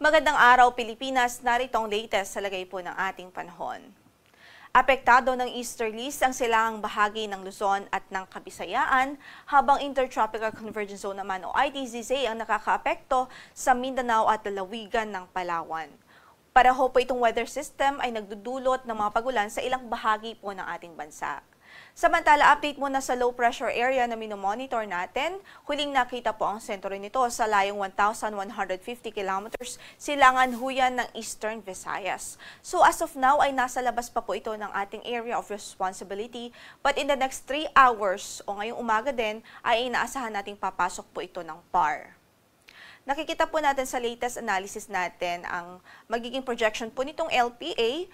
Magandang araw Pilipinas, narito ang latest sa lagay po ng ating panahon. Apektado ng easterlies ang silangang bahagi ng Luzon at ng Kabisayaan, habang Intertropical Convergence Zone naman o ITZZ ang nakakaapekto sa Mindanao at lalawigan ng Palawan. Pareho po itong weather system ay nagdudulot ng mga pagulan sa ilang bahagi po ng ating bansa. Samantala, update muna sa low pressure area na minomonitor natin. Huling nakita po ang sentro nito sa layong 1,150 kilometers silangan huyan ng Eastern Visayas. So as of now ay nasa labas pa po ito ng ating area of responsibility, but in the next 3 hours o ngayong umaga din ay inaasahan nating papasok po ito ng PAR. Nakikita po natin sa latest analysis natin ang magiging projection po nitong LPA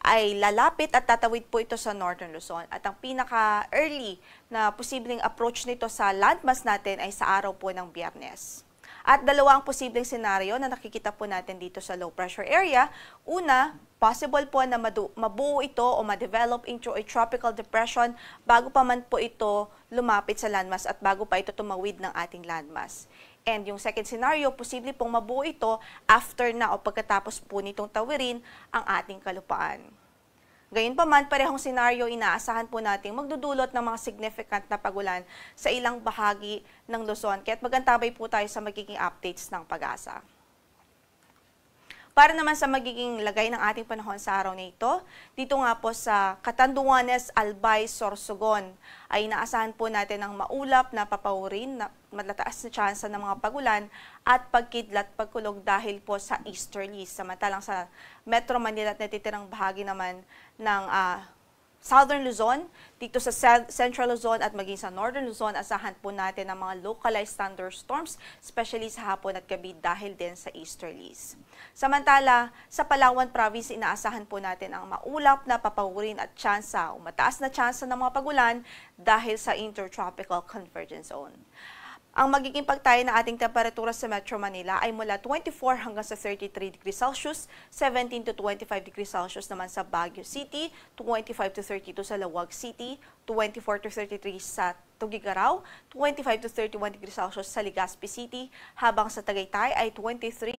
ay lalapit at tatawid po ito sa Northern Luzon. At ang pinaka-early na posibleng approach nito sa landmass natin ay sa araw po ng Biyernes. At dalawang posibleng senaryo na nakikita po natin dito sa low pressure area. Una, possible po na mabuo ito o ma-develop into a tropical depression bago pa man po ito lumapit sa landmass at bago pa ito tumawid ng ating landmass. And yung second scenario, posible pong mabuo ito after na o pagkatapos po nitong tawirin ang ating kalupaan. Gayunpaman, parehong senaryo inaasahan po natin magdudulot ng mga significant na pagulan sa ilang bahagi ng Luzon. Kaya't magantabay po tayo sa magiging updates ng Pag-asa. Para naman sa magiging lagay ng ating panahon sa araw na ito, dito nga po sa Catanduanes, Albay, Sorsogon ay inaasahan po natin ang maulap na papaurin na matataas na tsansa ng mga pagulan at pagkidlat pagkulog dahil po sa easterlies. Samantalang sa Metro Manila at natitirang bahagi naman ng Southern Luzon, dito sa Central Luzon at maging sa Northern Luzon, asahan po natin ang mga localized thunderstorms, especially sa hapon at gabi dahil din sa easterlies. Samantala, sa Palawan Province, inaasahan po natin ang maulap na papaurin at tsansa o mataas na tsansa ng mga pagulan dahil sa Intertropical Convergence Zone. Ang magiging pagtayo ng ating temperatura sa Metro Manila ay mula 24 hanggang sa 33 degrees Celsius, 17 to 25 degrees Celsius naman sa Baguio City, 25 to 32 sa Laoag City, 24 to 33 sa Tuguegarao, 25 to 31 degrees Celsius sa Legazpi City, habang sa Tagaytay ay 23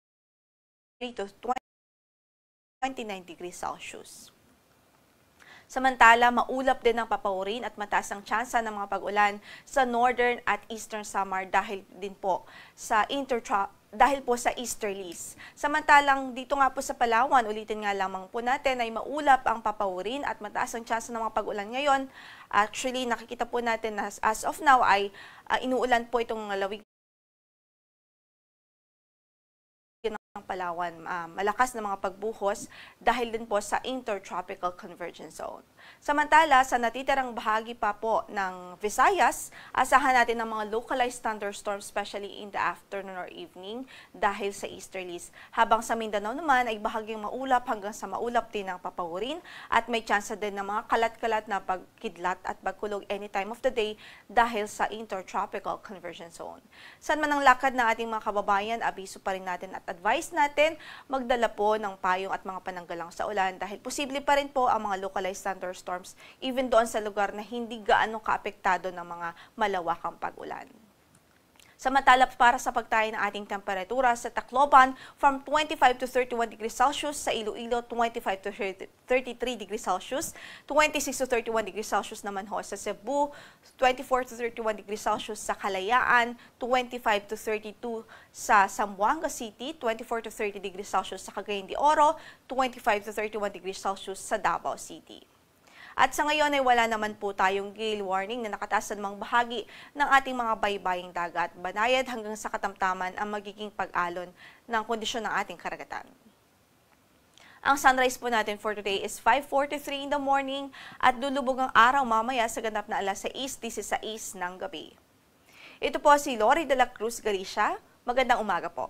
to 29 degrees Celsius. Samantala, maulap din ang papaurin at mataas ang tsansa ng mga pag-ulan sa Northern at Eastern Samar dahil din po sa easterlies. Samantalang dito nga po sa Palawan, ulitin nga lamang po natin ay maulap ang papaurin at mataas ang tsansa ng mga pag-ulan ngayon. Actually, nakikita po natin na as of now ay inuulan po itong lawig ng Palawan, malakas na mga pagbuhos dahil din po sa Intertropical Convergence Zone. Samantala, sa natitirang bahagi pa po ng Visayas, asahan natin ng mga localized thunderstorms, especially in the afternoon or evening dahil sa easterlies. Habang sa Mindanao naman ay bahagyang maulap hanggang sa maulap din ang papaurin at may tsansa din ng mga kalat-kalat na pagkidlat at pagkulog any time of the day dahil sa Intertropical Convergence Zone. Saan man ang lakad ng ating mga kababayan, abiso pa rin natin at advice natin magdala po ng payong at mga pananggalang sa ulan dahil posible pa rin po ang mga localized thunderstorms even doon sa lugar na hindi gaano kaapektado ng mga malawakang pag-ulan. Samantala, para sa pagtayo ng ating temperatura sa Tacloban, from 25 to 31 degrees Celsius, sa Iloilo, 25 to 33 degrees Celsius, 26 to 31 degrees Celsius naman ho sa Cebu, 24 to 31 degrees Celsius sa Kalayaan, 25 to 32 sa Zamboanga City, 24 to 30 degrees Celsius sa Cagayan de Oro, 25 to 31 degrees Celsius sa Davao City. At sa ngayon ay wala naman po tayong gale warning na nakataas sa mga bahagi ng ating mga baybaying dagat. Banayad hanggang sa katamtaman ang magiging pag-alon ng kondisyon ng ating karagatan. Ang sunrise po natin for today is 5:43 in the morning at lulubog ang araw mamaya sa ganap na alas 6:16 ng gabi. Ito po si Lori de la Cruz Galicia. Magandang umaga po.